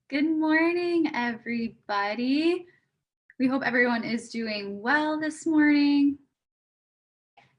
Good morning, everybody. We hope everyone is doing well this morning.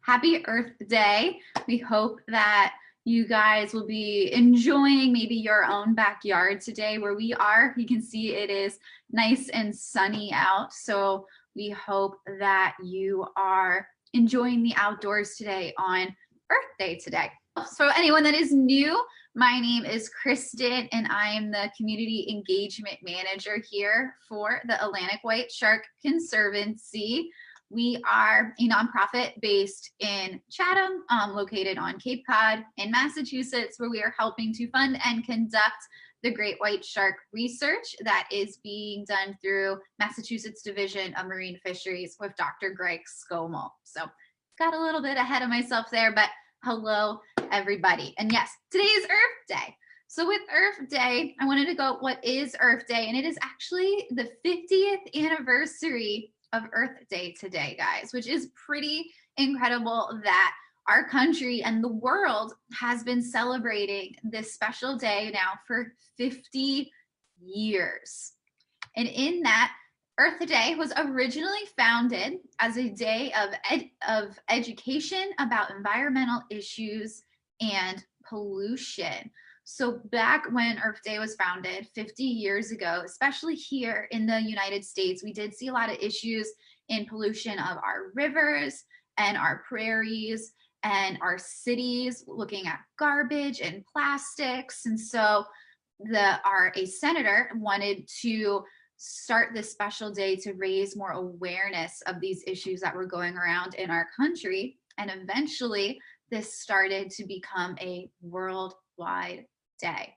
Happy Earth Day. We hope that you guys will be enjoying maybe your own backyard today. Where we are, you can see it is nice and sunny out. So we hope that you are enjoying the outdoors today on Earth Day today. So anyone that is new, my name is Kristen and I am the Community Engagement Manager here for the Atlantic White Shark Conservancy. We are a nonprofit based in Chatham, located on Cape Cod in Massachusetts, where we are helping to fund and conduct the great white shark research that is being done through Massachusetts Division of Marine Fisheries with Dr. Greg Scommel. So got a little bit ahead of myself there, but hello, everybody. And yes, today is Earth Day. So with Earth Day, I wanted to go, what is Earth Day? And it is actually the 50th anniversary of Earth Day today, guys, which is pretty incredible that our country and the world has been celebrating this special day now for 50 years. And in that, Earth Day was originally founded as a day of education about environmental issues and pollution. So back when Earth Day was founded 50 years ago, especially here in the United States, we did see a lot of issues in pollution of our rivers and our prairies and our cities, looking at garbage and plastics. And so a senator wanted to start this special day to raise more awareness of these issues that were going around in our country. And eventually this started to become a worldwide day.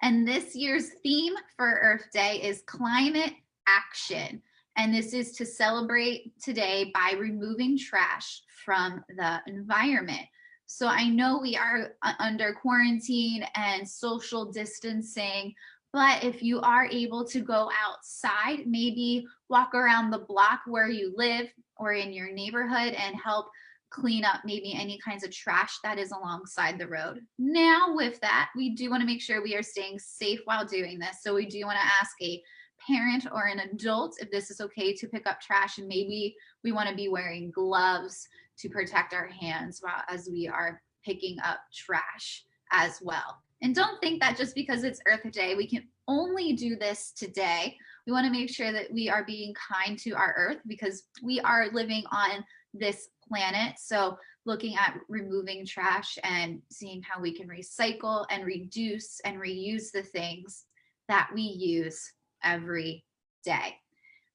And this year's theme for Earth Day is climate action. And this is to celebrate today by removing trash from the environment. So I know we are under quarantine and social distancing, but if you are able to go outside, maybe walk around the block where you live or in your neighborhood and help clean up maybe any kinds of trash that is alongside the road. Now with that, we do want to make sure we are staying safe while doing this. So we do want to ask a parent or an adult if this is okay to pick up trash, and maybe we want to be wearing gloves to protect our hands as we are picking up trash as well. And don't think that just because it's Earth Day, we can only do this today. We want to make sure that we are being kind to our Earth because we are living on this planet. So looking at removing trash and seeing how we can recycle and reduce and reuse the things that we use every day.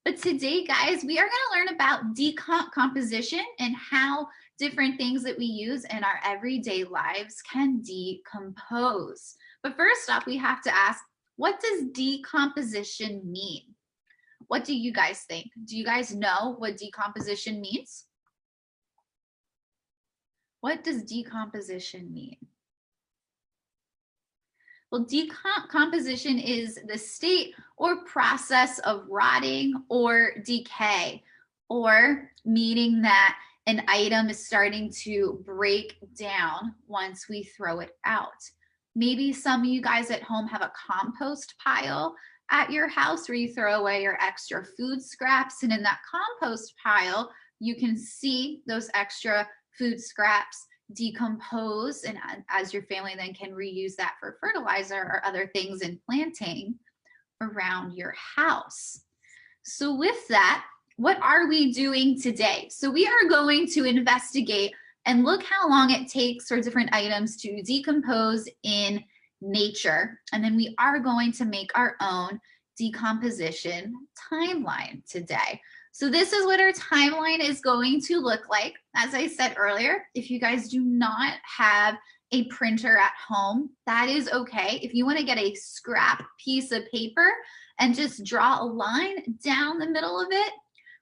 But today, guys, we are going to learn about decomposition and how different things that we use in our everyday lives can decompose. But first off, we have to ask, what does decomposition mean? What do you guys think? Do you guys know what decomposition means? What does decomposition mean? Well, decomposition is the state or process of rotting or decay, or meaning that an item is starting to break down once we throw it out. Maybe some of you guys at home have a compost pile at your house where you throw away your extra food scraps, and in that compost pile, you can see those extra food scraps decompose, and as your family then can reuse that for fertilizer or other things in planting around your house. So with that, what are we doing today? So we are going to investigate and look how long it takes for different items to decompose in nature. And then we are going to make our own decomposition timeline today. So this is what our timeline is going to look like. As I said earlier, if you guys do not have a printer at home, that is okay. If you want to get a scrap piece of paper and just draw a line down the middle of it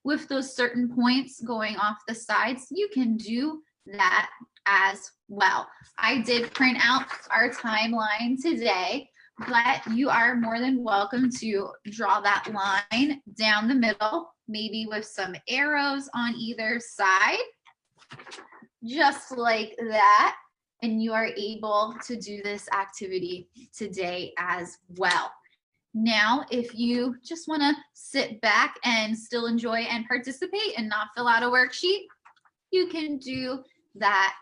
with those certain points going off the sides, you can do that as well. I did print out our timeline today, but you are more than welcome to draw that line down the middle, maybe with some arrows on either side, just like that. And you are able to do this activity today as well. Now, if you just want to sit back and still enjoy and participate and not fill out a worksheet, you can do that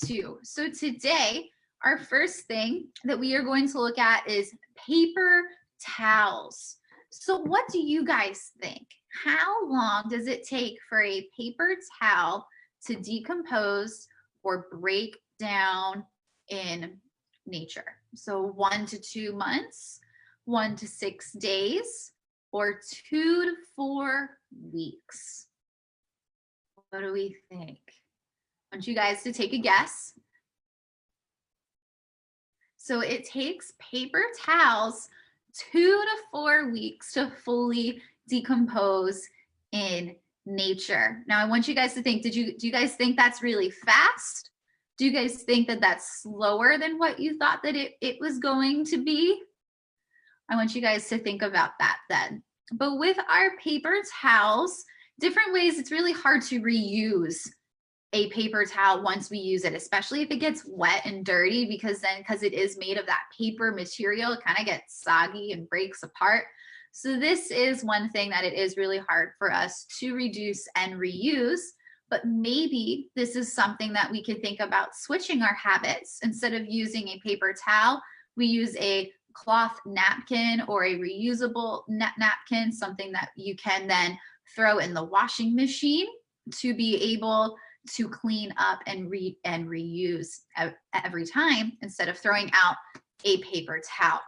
too. So today, our first thing that we are going to look at is paper towels. So what do you guys think? How long does it take for a paper towel to decompose or break down in nature? So 1 to 2 months, 1 to 6 days, or 2 to 4 weeks? What do we think? I want you guys to take a guess. So it takes paper towels 2 to 4 weeks to fully decompose in nature. Now I want you guys to think, do you guys think that's really fast? Do you guys think that that's slower than what you thought that it was going to be? I want you guys to think about that then. But with our paper towels, different ways, it's really hard to reuse a paper towel once we use it, especially if it gets wet and dirty, because it is made of that paper material, it kind of gets soggy and breaks apart. So this is one thing that it is really hard for us to reduce and reuse, but maybe this is something that we could think about switching our habits. Instead of using a paper towel, we use a cloth napkin or a reusable napkin, something that you can then throw in the washing machine to be able to clean up and reuse every time instead of throwing out a paper towel.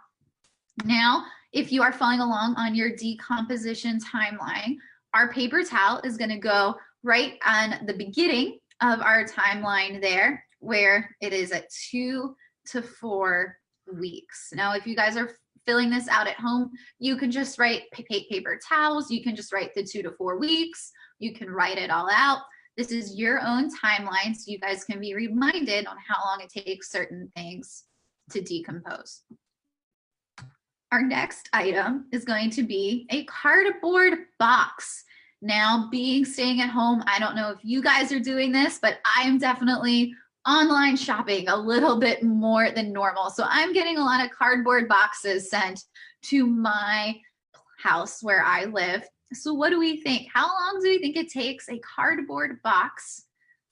Now, if you are following along on your decomposition timeline, our paper towel is going to go right on the beginning of our timeline there, where it is at 2 to 4 weeks. Now, if you guys are filling this out at home, you can just write paper towels. You can just write the 2 to 4 weeks. You can write it all out. This is your own timeline, so you guys can be reminded on how long it takes certain things to decompose. Our next item is going to be a cardboard box. Now, staying at home, I don't know if you guys are doing this, but I am definitely online shopping a little bit more than normal. So I'm getting a lot of cardboard boxes sent to my house where I live. So what do we think? How long do we think it takes a cardboard box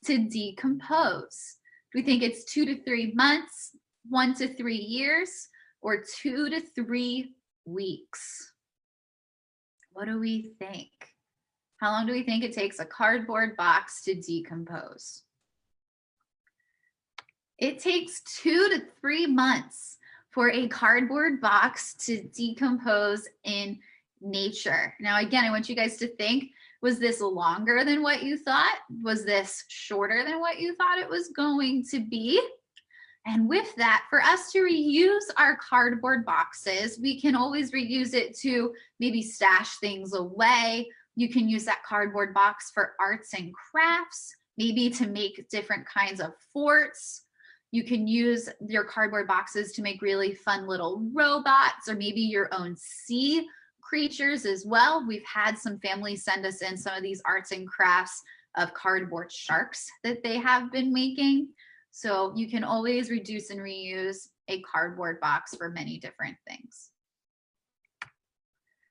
to decompose? Do we think it's 2 to 3 months, 1 to 3 years, or 2 to 3 weeks? What do we think? How long do we think it takes a cardboard box to decompose? It takes 2 to 3 months for a cardboard box to decompose in nature. Now, again, I want you guys to think, was this longer than what you thought? Was this shorter than what you thought it was going to be? And with that, for us to reuse our cardboard boxes, we can always reuse it to maybe stash things away. You can use that cardboard box for arts and crafts, maybe to make different kinds of forts. You can use your cardboard boxes to make really fun little robots, or maybe your own sea creatures as well. We've had some families send us in some of these arts and crafts of cardboard sharks that they have been making. So you can always reduce and reuse a cardboard box for many different things.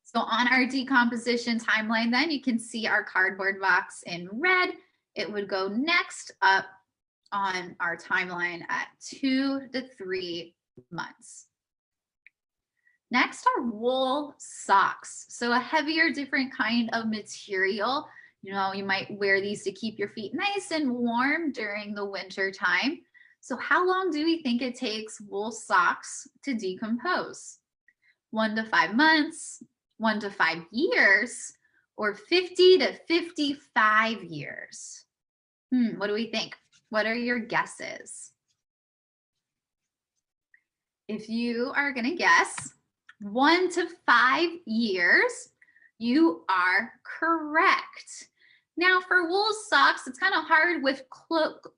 So on our decomposition timeline, then you can see our cardboard box in red. It would go next up on our timeline at 2 to 3 months. Next are wool socks. So a heavier, different kind of material. You know, you might wear these to keep your feet nice and warm during the winter time. So how long do we think it takes wool socks to decompose? 1 to 5 months, 1 to 5 years, or 50 to 55 years? What do we think? What are your guesses? If you are going to guess 1 to 5 years, you are correct. Now for wool socks, it's kind of hard with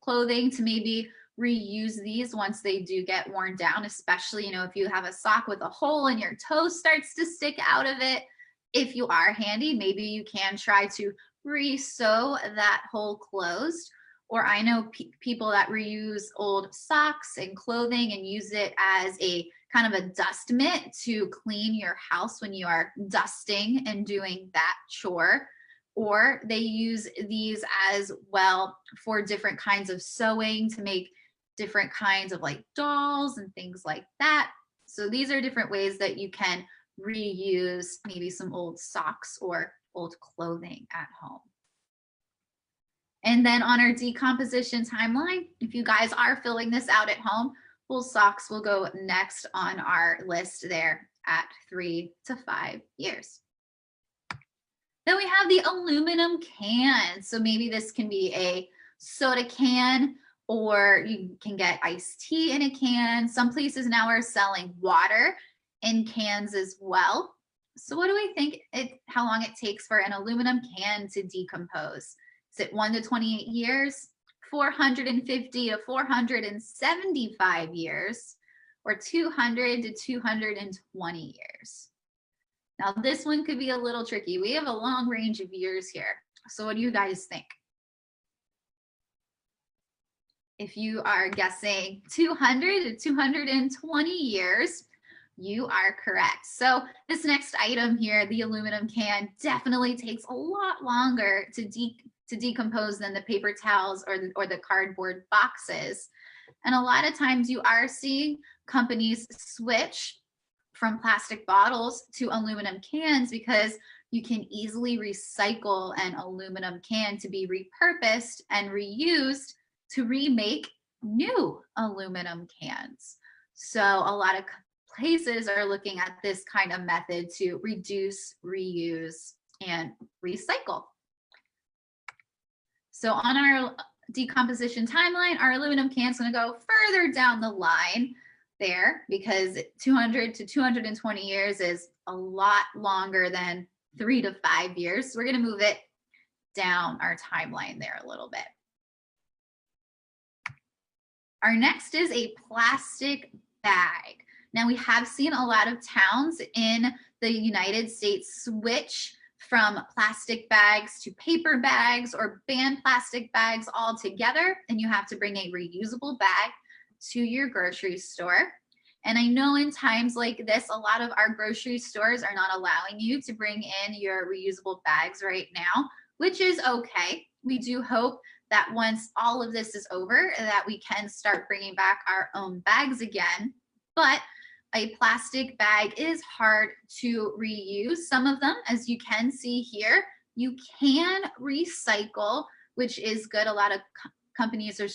clothing to maybe reuse these once they do get worn down, especially, you know, if you have a sock with a hole and your toe starts to stick out of it. If you are handy, maybe you can try to re-sew that hole closed. Or I know people that reuse old socks and clothing and use it as a kind of a dust mitt to clean your house when you are dusting and doing that chore. Or they use these as well for different kinds of sewing to make different kinds of like dolls and things like that. So these are different ways that you can reuse maybe some old socks or old clothing at home. And then on our decomposition timeline, if you guys are filling this out at home, wool socks will go next on our list there at 3 to 5 years. Then we have the aluminum can. So maybe this can be a soda can, or you can get iced tea in a can. Some places now are selling water in cans as well. So what do we think how long it takes for an aluminum can to decompose? Is it 1 to 28 years, 450 to 475 years, or 200 to 220 years? Now this one could be a little tricky. We have a long range of years here. So what do you guys think? If you are guessing 200 to 220 years, you are correct. So this next item here, the aluminum can, definitely takes a lot longer to decompose than the paper towels or the cardboard boxes. And a lot of times you are seeing companies switch from plastic bottles to aluminum cans because you can easily recycle an aluminum can to be repurposed and reused to remake new aluminum cans. So a lot of places are looking at this kind of method to reduce, reuse, and recycle. So on our decomposition timeline, our aluminum can is going to go further down the line there because 200 to 220 years is a lot longer than 3 to 5 years. So we're going to move it down our timeline there a little bit. Our next is a plastic bag. Now we have seen a lot of towns in the United States switch from plastic bags to paper bags or ban plastic bags altogether, and you have to bring a reusable bag to your grocery store. And I know in times like this, a lot of our grocery stores are not allowing you to bring in your reusable bags right now, which is okay. We do hope that once all of this is over, that we can start bringing back our own bags again. But a plastic bag is hard to reuse. Some of them, as you can see here, you can recycle, which is good. A lot of companies are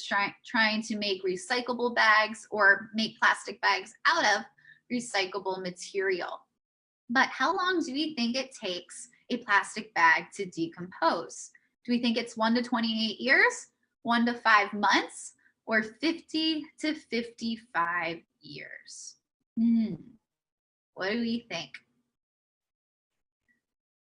trying to make recyclable bags or make plastic bags out of recyclable material. But how long do we think it takes a plastic bag to decompose? Do we think it's 1 to 28 years, 1 to 5 months, or 50 to 55 years? What do we think?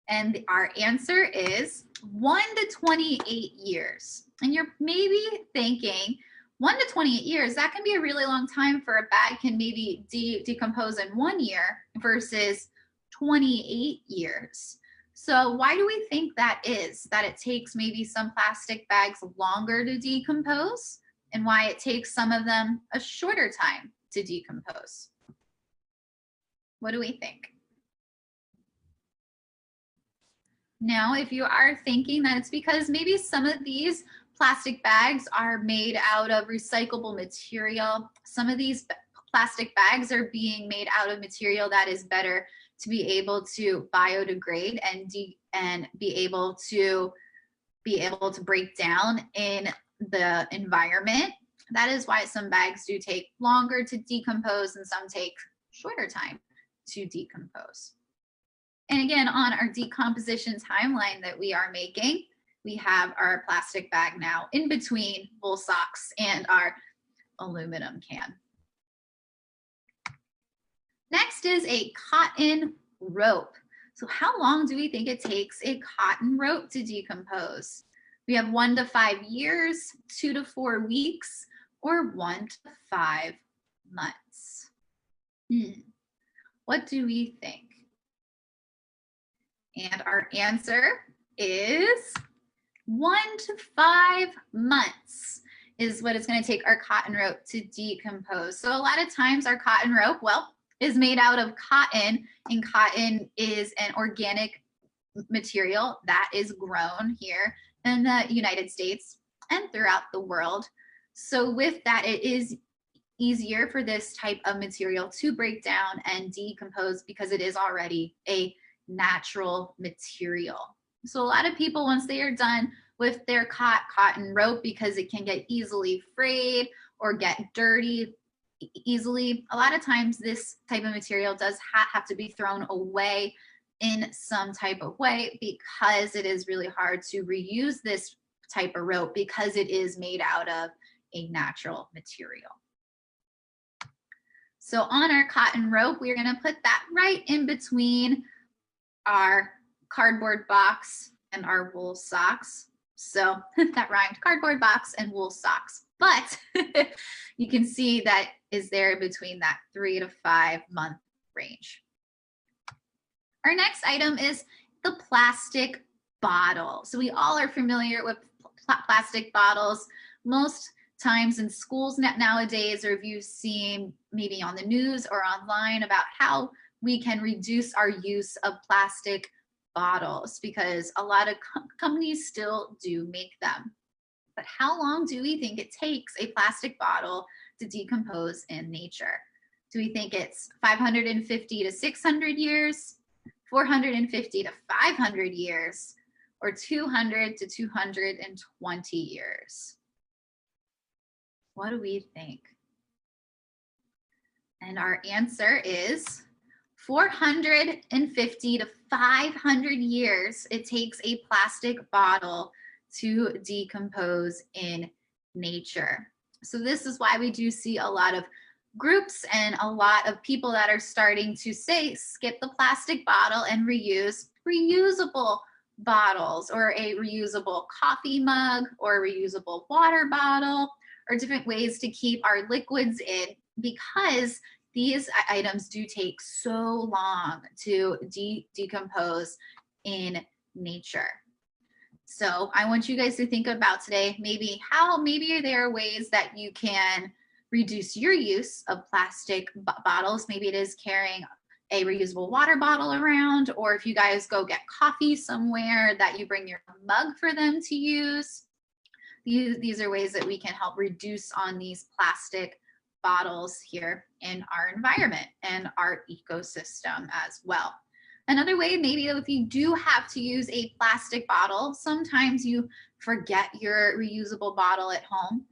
And our answer is 1 to 28 years. And you're maybe thinking 1 to 28 years, that can be a really long time for a bag can maybe decompose in 1 year versus 28 years. So why do we think that is? That it takes maybe some plastic bags longer to decompose, and why it takes some of them a shorter time to decompose? What do we think? Now, if you are thinking that it's because maybe some of these plastic bags are made out of recyclable material, some of these plastic bags are being made out of material that is better to be able to biodegrade and be able to break down in the environment. That is why some bags do take longer to decompose and some take shorter time to decompose. And again, on our decomposition timeline that we are making, we have our plastic bag now in between wool socks and our aluminum can. Next is a cotton rope. So how long do we think it takes a cotton rope to decompose? We have 1 to 5 years, 2 to 4 weeks, or 1 to 5 months. What do we think? And our answer is 1 to 5 months is what it's going to take our cotton rope to decompose. So a lot of times our cotton rope, well, is made out of cotton, and cotton is an organic material that is grown here in the United States and throughout the world. So with that, it is easier for this type of material to break down and decompose because it is already a natural material. So a lot of people, once they are done with their cotton rope, because it can get easily frayed or get dirty easily, a lot of times this type of material does have to be thrown away in some type of way, because it is really hard to reuse this type of rope because it is made out of a natural material. So on our cotton rope, we're going to put that right in between our cardboard box and our wool socks. So that rhymed, cardboard box and wool socks. But you can see that is there between that 3 to 5 month range. Our next item is the plastic bottle. So we all are familiar with plastic bottles. Most times in schools nowadays, or if you've seen maybe on the news or online about how we can reduce our use of plastic bottles, because a lot of companies still do make them. But how long do we think it takes a plastic bottle to decompose in nature? Do we think it's 550 to 600 years, 450 to 500 years, or 200 to 220 years? What do we think? And our answer is 450 to 500 years it takes a plastic bottle to decompose in nature. So this is why we do see a lot of groups and a lot of people that are starting to say, skip the plastic bottle and reuse reusable bottles, or a reusable coffee mug, or a reusable water bottle, or different ways to keep our liquids in, because these items do take so long to decompose in nature. So I want you guys to think about today, maybe there are ways that you can reduce your use of plastic bottles. Maybe it is carrying a reusable water bottle around, or if you guys go get coffee somewhere, that you bring your mug for them to use. These are ways that we can help reduce on these plastic bottles here in our environment and our ecosystem as well. Another way, maybe if you do have to use a plastic bottle, sometimes you forget your reusable bottle at home.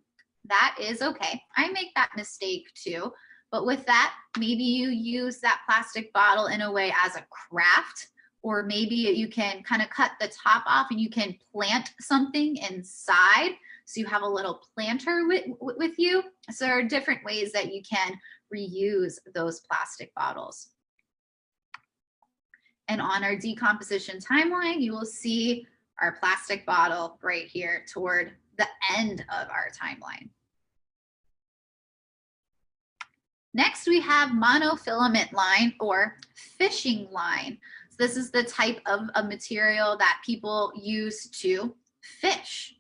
That is okay. I make that mistake too. But with that, maybe you use that plastic bottle in a way as a craft, or maybe you can kind of cut the top off and you can plant something inside. So you have a little planter with you. So there are different ways that you can reuse those plastic bottles. And on our decomposition timeline, you will see our plastic bottle right here toward the end of our timeline. Next, we have monofilament line, or fishing line. So this is the type of a material that people use to fish.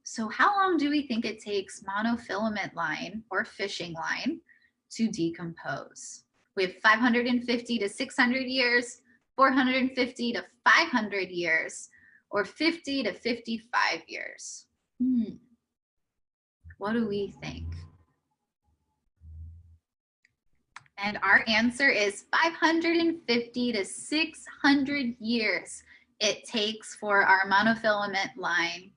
So how long do we think it takes monofilament line, or fishing line, to decompose? We have 550 to 600 years, 450 to 500 years, or 50 to 55 years. What do we think? And our answer is 550 to 600 years it takes for our monofilament line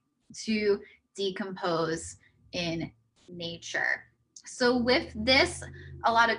to decompose in nature. So with this, a lot of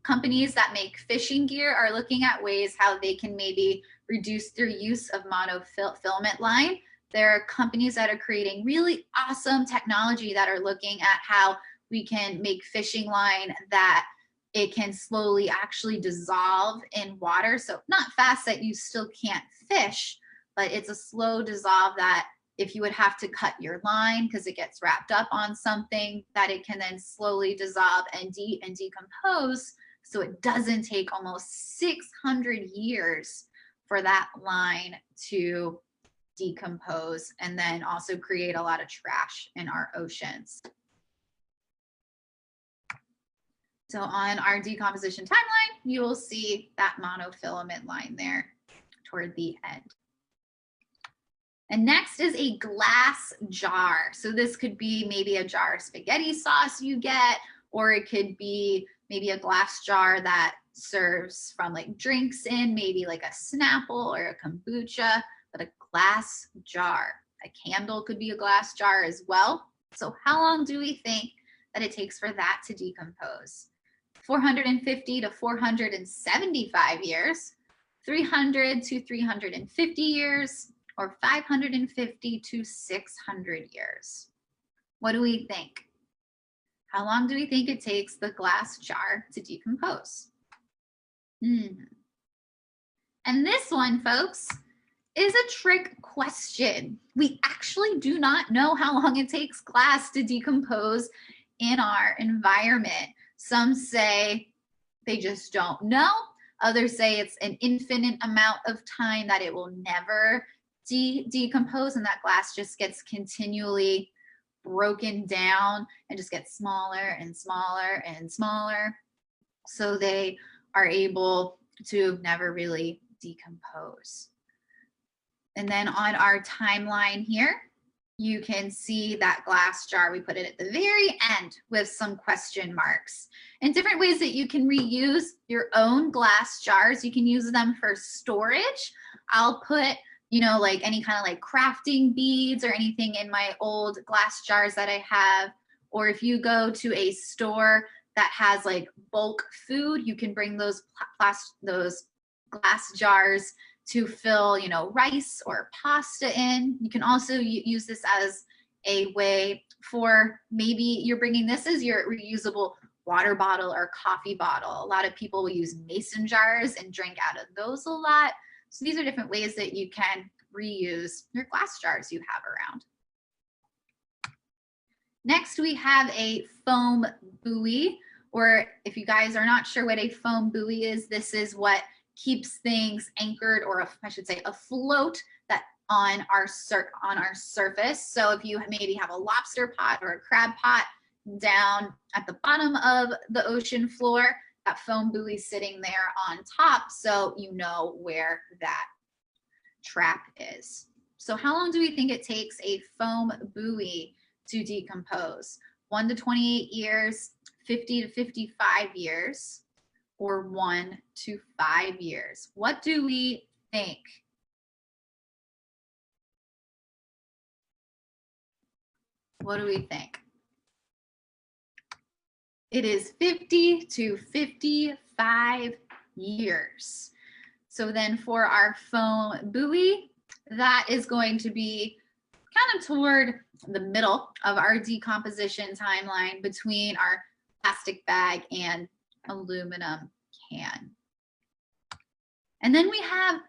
companies that make fishing gear are looking at ways how they can maybe reduce their use of monofilament line. There are companies that are creating really awesome technology that are looking at how we can make fishing line that it can slowly actually dissolve in water. So not fast that you still can't fish, but it's a slow dissolve that if you would have to cut your line because it gets wrapped up on something, that it can then slowly dissolve and decompose. So it doesn't take almost 600 years for that line to decompose, and then also create a lot of trash in our oceans. So on our decomposition timeline, you will see that monofilament line there toward the end. And next is a glass jar. So this could be maybe a jar of spaghetti sauce you get, or it could be maybe a glass jar that serves from like drinks in, maybe like a Snapple or a kombucha, but a glass jar. A candle could be a glass jar as well. So how long do we think that it takes for that to decompose? 450 to 475 years, 300 to 350 years, or 550 to 600 years. What do we think? How long do we think it takes the glass jar to decompose? And this one, folks, is a trick question. We actually do not know how long it takes glass to decompose in our environment. Some say they just don't know. Others say it's an infinite amount of time that it will never decompose, and that glass just gets continually broken down and just gets smaller and smaller and smaller. So they are able to never really decompose. And then on our timeline here, you can see that glass jar. We put it at the very end with some question marks. And different ways that you can reuse your own glass jars. You can use them for storage. I'll put, you know, like any kind of like crafting beads or anything in my old glass jars that I have. Or if you go to a store that has like bulk food, you can bring those glass jars to fill, you know, rice or pasta in. You can also use this as a way for, maybe you're bringing this as your reusable water bottle or coffee bottle. A lot of people will use mason jars and drink out of those a lot. So these are different ways that you can reuse your glass jars you have around. Next, we have a foam buoy, or if you guys are not sure what a foam buoy is, this is what keeps things anchored, or I should say afloat, that on our surface. So if you maybe have a lobster pot or a crab pot down at the bottom of the ocean floor, that foam buoy sitting there on top, so you know where that trap is. So how long do we think it takes a foam buoy to decompose? 1 to 28 years, 50 to 55 years, or 1 to 5 years? What do we think? What do we think? It is 50 to 55 years. So then for our foam buoy, that is going to be kind of toward the middle of our decomposition timeline between our plastic bag and aluminum can. And then we have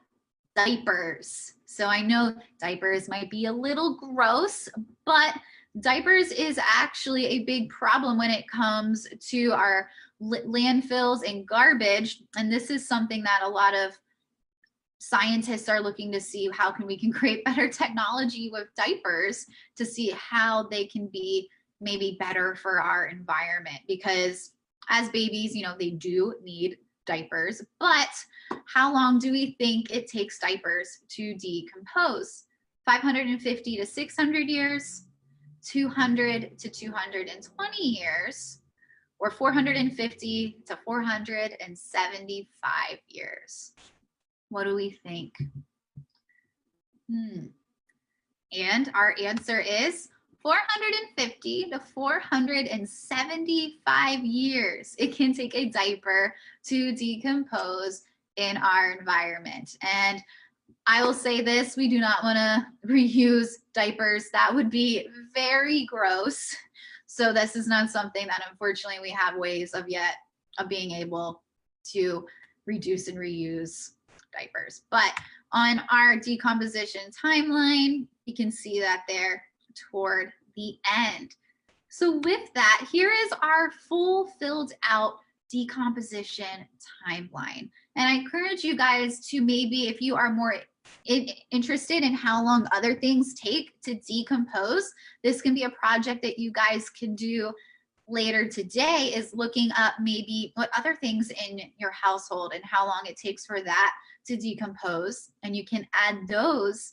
diapers. So I know diapers might be a little gross, but diapers is actually a big problem when it comes to our landfills and garbage. And this is something that a lot of scientists are looking to see how we can create better technology with diapers to see how they can be maybe better for our environment, because as babies, you know, they do need diapers, but how long do we think it takes diapers to decompose? 550 to 600 years, 200 to 220 years, or 450 to 475 years? What do we think? And our answer is 450 to 475 years it can take a diaper to decompose in our environment. And I will say this, we do not want to reuse diapers. That would be very gross. So this is not something that unfortunately we have ways of being able to reduce and reuse diapers. But on our decomposition timeline, you can see that there toward the end. So with that, here is our full filled out decomposition timeline. And I encourage you guys to, maybe if you are more interested in how long other things take to decompose, this can be a project that you guys can do later today is looking up maybe what other things in your household and how long it takes for that to decompose. And you can add those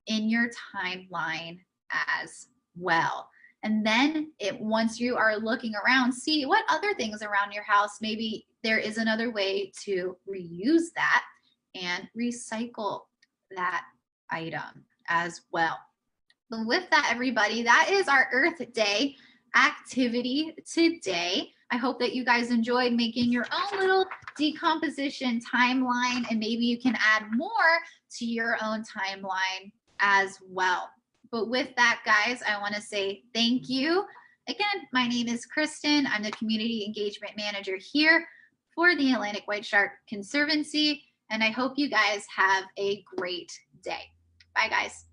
in your timeline as well. And then once you are looking around, see what other things around your house, maybe there is another way to reuse that and recycle that item as well. But with that, everybody, that is our Earth Day activity today. I hope that you guys enjoyed making your own little decomposition timeline, and maybe you can add more to your own timeline as well. But with that, guys, I want to say thank you. Again, my name is Kristen. I'm the Community Engagement Manager here for the Atlantic White Shark Conservancy, and I hope you guys have a great day. Bye, guys.